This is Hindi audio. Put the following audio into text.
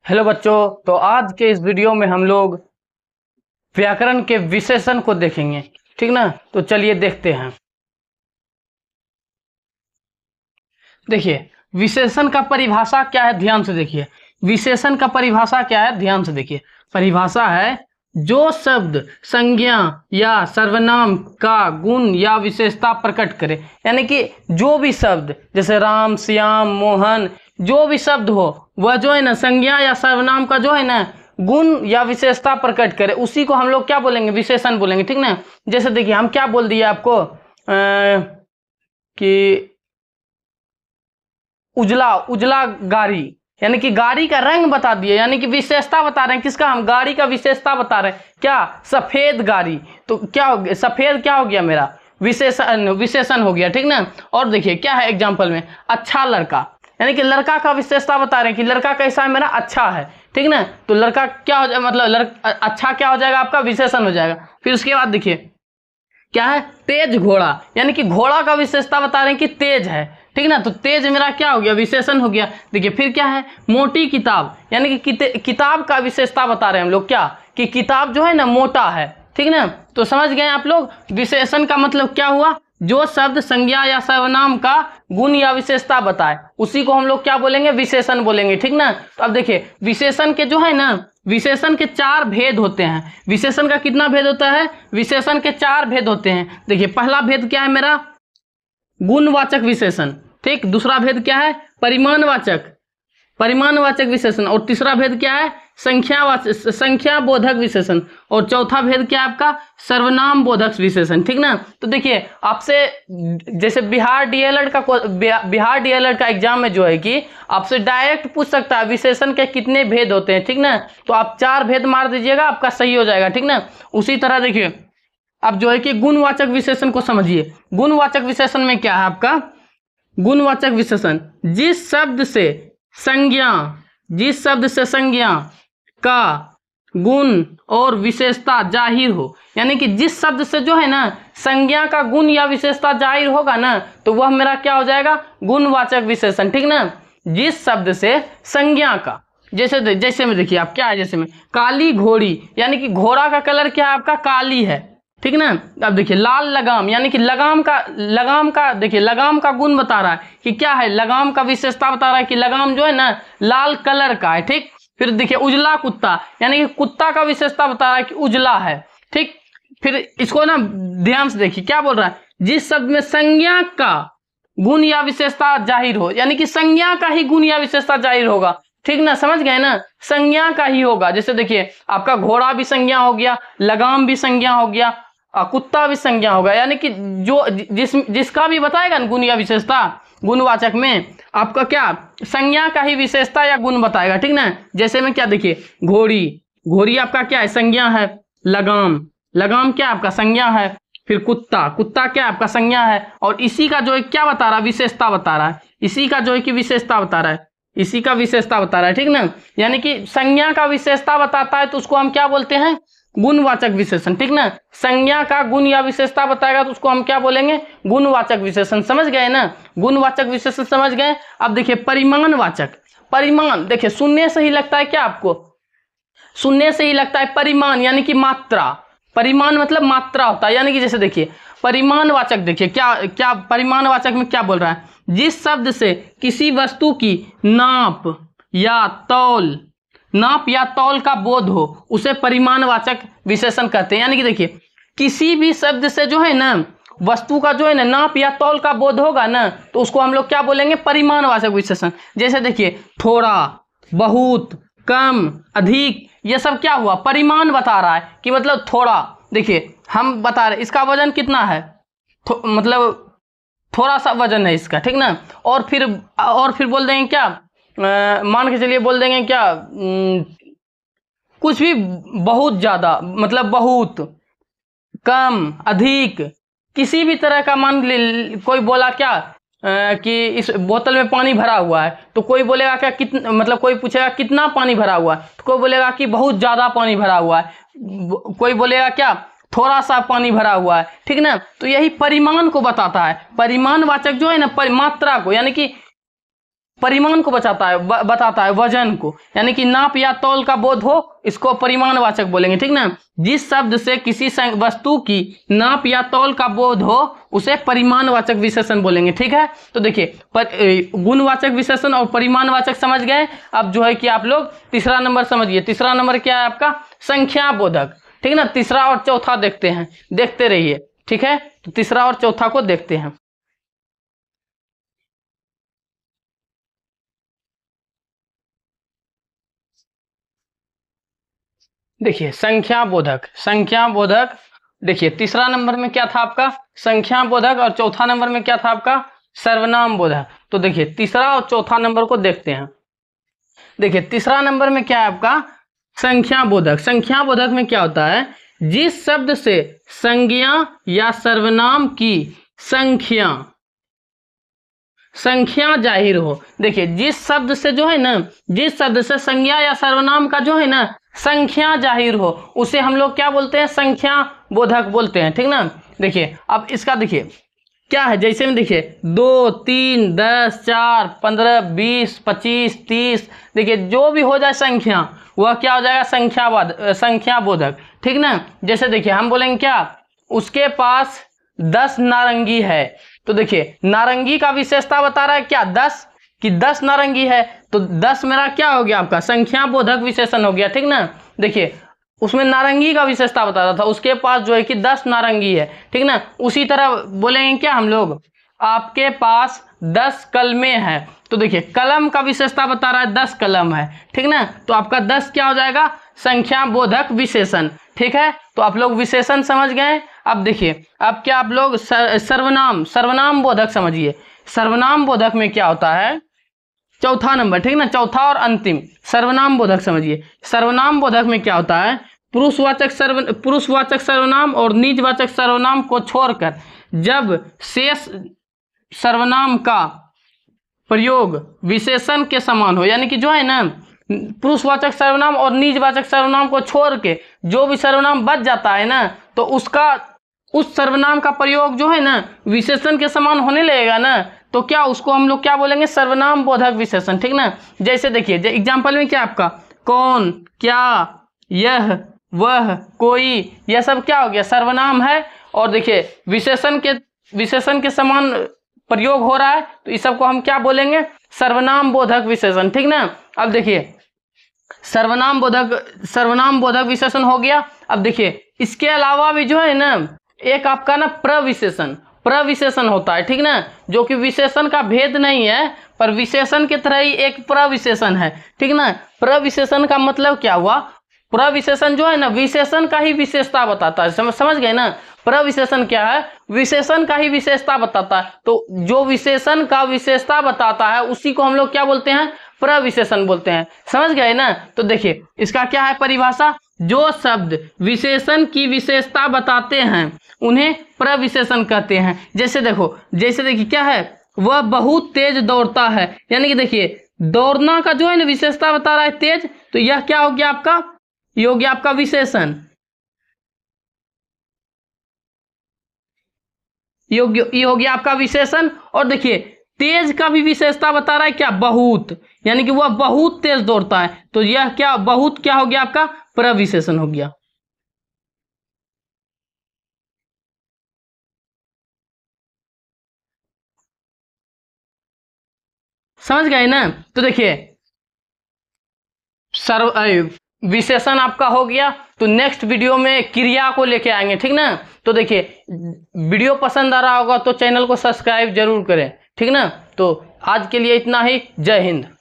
हेलो बच्चों, तो आज के इस वीडियो में हम लोग व्याकरण के विशेषण को देखेंगे। ठीक ना, तो चलिए देखते हैं। देखिए विशेषण का परिभाषा क्या है, ध्यान से देखिए। विशेषण का परिभाषा क्या है, ध्यान से देखिए। परिभाषा है जो शब्द संज्ञा या सर्वनाम का गुण या विशेषता प्रकट करे। यानी कि जो भी शब्द, जैसे राम, श्याम, मोहन, जो भी शब्द हो वह जो है ना संज्ञा या सर्वनाम का जो है ना गुण या विशेषता प्रकट करे, उसी को हम लोग क्या बोलेंगे, विशेषण बोलेंगे। ठीक ना। जैसे देखिए हम क्या बोल दिए आपको कि उजला उजला गाड़ी, यानी कि गाड़ी का रंग बता दिए, यानी कि विशेषता बता रहे हैं। किसका? हम गाड़ी का विशेषता बता रहे हैं। क्या? सफेद गाड़ी। तो क्या हो गया? सफेद क्या हो गया मेरा? विशेषण हो गया। ठीक ना। और देखिए क्या है एग्जाम्पल में, अच्छा लड़का, यानी कि लड़का का विशेषता बता रहे हैं कि लड़का कैसा है मेरा, अच्छा है। ठीक ना। तो लड़का क्या हो जाएगा, मतलब अच्छा क्या हो जाएगा आपका, विशेषण हो जाएगा। फिर उसके बाद देखिए क्या है, तेज घोड़ा, यानी कि घोड़ा का विशेषता बता रहे हैं कि तेज है। ठीक ना। तो तेज मेरा क्या हो गया, विशेषण हो गया। देखिए फिर क्या है, मोटी किताब, यानी कि किताब का विशेषता बता रहे हैं हम लोग, क्या कि किताब जो है ना मोटा है। ठीक ना। तो समझ गए आप लोग, विशेषण का मतलब क्या हुआ, जो शब्द संज्ञा या सर्वनाम का गुण या विशेषता बताए उसी को हम लोग क्या बोलेंगे, विशेषण बोलेंगे। ठीक ना। तो अब देखिए विशेषण के जो है ना, विशेषण के 4 भेद होते हैं। विशेषण का कितना भेद होता है, विशेषण के 4 भेद होते हैं। देखिए पहला भेद क्या है मेरा, गुणवाचक विशेषण। ठीक। दूसरा भेद क्या है, परिमाणवाचक विशेषण। और तीसरा भेद क्या है, संख्या बोधक विशेषण। और चौथा भेद क्या है आपका, सर्वनाम बोधक विशेषण। ठीक ना। तो देखिए आपसे जैसे बिहार डीएलएड का एग्जाम में जो है कि आपसे डायरेक्ट पूछ सकता है विशेषण के कितने भेद होते हैं। ठीक ना। तो आप 4 भेद मार दीजिएगा, आपका सही हो जाएगा। ठीक ना। उसी तरह देखिए अब जो है कि गुणवाचक विशेषण को समझिए। गुणवाचक विशेषण में क्या है आपका, गुणवाचक विशेषण जिस शब्द से संज्ञा का गुण और विशेषता जाहिर हो, यानी कि जिस शब्द से जो है ना संज्ञा का गुण या विशेषता जाहिर होगा ना, तो वह मेरा क्या हो जाएगा, गुणवाचक विशेषण। ठीक ना। जिस शब्द से संज्ञा का, जैसे में देखिए आप क्या है, जैसे में काली घोड़ी, यानी कि घोड़ा का कलर क्या है आपका, काली है। ठीक ना। अब देखिए लाल लगाम, यानी कि लगाम का देखिए लगाम का गुण बता रहा है कि क्या है, लगाम का विशेषता बता रहा है कि लगाम जो है ना लाल कलर का है। ठीक। फिर देखिए उजला कुत्ता, यानी कि कुत्ता का विशेषता बता रहा है कि उजला है। ठीक। फिर इसको ना ध्यान से देखिए क्या बोल रहा है, जिस शब्द में संज्ञा का गुण या विशेषता जाहिर हो, यानी कि संज्ञा का ही गुण या विशेषता जाहिर होगा। ठीक ना, समझ गए ना, संज्ञा का ही होगा। जैसे देखिए आपका घोड़ा भी संज्ञा हो गया, लगाम भी संज्ञा हो गया, कुत्ता भी संज्ञा होगा, यानी कि जो जिसका भी बताएगा ना गुण या विशेषता, गुणवाचक में आपका क्या संज्ञा का ही विशेषता या गुण बताएगा। ठीक ना। जैसे में क्या देखिए घोड़ी आपका क्या है, संज्ञा है। लगाम क्या आपका संज्ञा है। फिर कुत्ता क्या आपका संज्ञा है। और इसी का जो है क्या बता रहा है, विशेषता बता रहा है। इसी का जो है कि विशेषता बता रहा है, इसी का विशेषता बता रहा है। ठीक ना। यानी कि संज्ञा का विशेषता बताता है तो उसको हम क्या बोलते हैं, गुणवाचक विशेषण। ठीक ना। संज्ञा का गुण या विशेषता बताएगा तो उसको हम क्या बोलेंगे, गुणवाचक विशेषण। समझ गए ना, गुणवाचक विशेषण समझ गए। अब देखिए परिमाण देखिए सुनने से ही लगता है क्या आपको, सुनने से ही लगता है परिमाण, यानी कि मात्रा। परिमाण मतलब मात्रा होता है। यानी कि जैसे देखिए परिमाणवाचक, देखिए क्या परिमाणवाचक में क्या बोल रहा है, जिस शब्द से किसी वस्तु की नाप या तौल का बोध हो उसे परिमाणवाचक विशेषण कहते हैं। यानी कि देखिए किसी भी शब्द से जो है ना वस्तु का जो है ना नाप या तौल का बोध होगा ना, तो उसको हम लोग क्या बोलेंगे, परिमाणवाचक विशेषण। जैसे देखिए थोड़ा, बहुत, कम, अधिक, ये सब क्या हुआ, परिमाण बता रहा है कि मतलब थोड़ा, देखिए हम बता रहे इसका वजन कितना है, मतलब थोड़ा सा वजन है इसका। ठीक ना। और फिर बोल देंगे क्या, मान के चलिए बोल देंगे क्या, कुछ भी, बहुत ज्यादा मतलब बहुत, कम, अधिक, किसी भी तरह का। मान कोई बोला क्या कि इस बोतल में पानी भरा हुआ है, तो कोई बोलेगा क्या कितना, मतलब कोई पूछेगा कितना पानी भरा हुआ है, तो कोई बोलेगा कि बहुत ज्यादा पानी भरा हुआ है, कोई बोलेगा क्या थोड़ा सा पानी भरा हुआ है। ठीक ना। तो यही परिमाण को बताता है। परिमाणवाचक जो है ना मात्रा को, यानी कि परिमाण को बताता है वजन को, यानी कि नाप या तौल का बोध हो, इसको परिमाणवाचक बोलेंगे, ठीक ना। जिस शब्द से किसी वस्तु की नाप या तौल का बोध हो उसे परिमाणवाचक विशेषण बोलेंगे, ठीक है। तो देखिए गुणवाचक विशेषण और परिमाणवाचक समझ गए। अब जो है कि आप लोग तीसरा नंबर समझिए। तीसरा नंबर क्या है आपका? संख्या बोधक, ठीक ना। तीसरा और चौथा देखते हैं, देखते रहिए, ठीक है। तो तीसरा और चौथा को देखते हैं। देखिए संख्या बोधक, देखिए तीसरा नंबर में क्या था आपका? संख्या बोधक, और चौथा नंबर में क्या था आपका? सर्वनाम बोधक। तो देखिए तीसरा और चौथा नंबर को देखते हैं। देखिए तीसरा नंबर में क्या है आपका? संख्या बोधक। संख्या बोधक में क्या होता है? जिस शब्द से संज्ञा या सर्वनाम की संख्या जाहिर हो। देखिए जिस शब्द से जो है ना, जिस शब्द से संज्ञा या सर्वनाम का जो है ना संख्या जाहिर हो, उसे हम लोग क्या बोलते हैं? संख्या बोधक बोलते हैं, ठीक ना। देखिए अब इसका देखिए क्या है, जैसे में देखिए 2, 3, 10, 4, 15, 20, 25, 30, देखिए जो भी हो जाए संख्या वह क्या हो जाएगा? संख्या बोधक, ठीक ना। जैसे देखिए हम बोलेंगे क्या? उसके पास 10 नारंगी है। तो देखिए नारंगी का विशेषता बता रहा है क्या? 10, कि 10 नारंगी है, तो 10 मेरा क्या हो गया? आपका संख्या बोधक विशेषण हो गया, ठीक ना। देखिए उसमें नारंगी का विशेषता बता रहा था, उसके पास जो है कि 10 नारंगी है, ठीक ना। उसी तरह बोलेंगे क्या हम लोग? आपके पास 10 कलमें हैं। तो देखिए कलम का विशेषता बता रहा है 10 कलम है, ठीक ना। तो आपका 10 क्या हो जाएगा? संख्या बोधक विशेषण, ठीक है। तो आप लोग विशेषण समझ गए। अब देखिए अब क्या आप लोग सर्वनाम बोधक समझिए। सर्वनाम बोधक में क्या होता है? चौथा नंबर, ठीक ना, चौथा और अंतिम सर्वनाम बोधक समझिए। सर्वनाम बोधक में क्या होता है? पुरुषवाचक सर्वनाम और निजवाचक सर्वनाम को छोड़कर जब शेष सर्वनाम का प्रयोग विशेषण के समान हो, यानी कि जो है ना पुरुषवाचक सर्वनाम और निजवाचक सर्वनाम को छोड़ के जो भी सर्वनाम बच जाता है ना, तो उस सर्वनाम का प्रयोग जो है ना विशेषण के समान होने लगेगा ना, तो क्या उसको हम लोग क्या बोलेंगे? सर्वनाम बोधक विशेषण, ठीक ना। जैसे देखिए एग्जाम्पल में क्या आपका? कौन, क्या, यह, वह, कोई, यह सब क्या हो गया? सर्वनाम है। और देखिए विशेषण के समान प्रयोग हो रहा है, तो इस सब को हम क्या बोलेंगे? सर्वनाम बोधक विशेषण, ठीक ना। अब देखिए सर्वनाम बोधक विशेषण हो गया। अब देखिए इसके अलावा भी जो है ना एक आपका ना प्रविशेषण होता है, ठीक ना, जो कि विशेषण का भेद नहीं है, पर विशेषण की तरह ही एक प्रविशेषण है, ठीक ना। प्रविशेषण का मतलब क्या हुआ? प्रविशेषण जो है ना विशेषण का ही विशेषता बताता है, समझ गए ना। प्रविशेषण क्या है? विशेषण का ही विशेषता बताता है। तो जो विशेषण का विशेषता बताता है उसी को हम लोग क्या बोलते हैं? प्रविशेषण बोलते हैं, समझ गए ना। तो देखिए इसका क्या है परिभाषा? जो शब्द विशेषण की विशेषता बताते हैं उन्हें प्रविशेषण कहते हैं। जैसे देखिए क्या है? वह बहुत तेज दौड़ता है, यानी कि देखिए दौड़ना का जो है ना विशेषता बता रहा है तेज, तो यह क्या हो गया आपका? ये हो गया आपका विशेषण, ये हो गया आपका विशेषण। और देखिए तेज का भी विशेषता बता रहा है क्या? बहुत, यानी कि वह बहुत तेज दौड़ता है, तो यह क्या बहुत क्या हो गया आपका? प्रविशेषण हो गया। समझ गए ना। तो देखिए विशेषण आपका हो गया। तो नेक्स्ट वीडियो में क्रिया को लेके आएंगे, ठीक ना। तो देखिए वीडियो पसंद आ रहा होगा तो चैनल को सब्सक्राइब जरूर करें, ठीक ना। तो आज के लिए इतना ही। जय हिंद।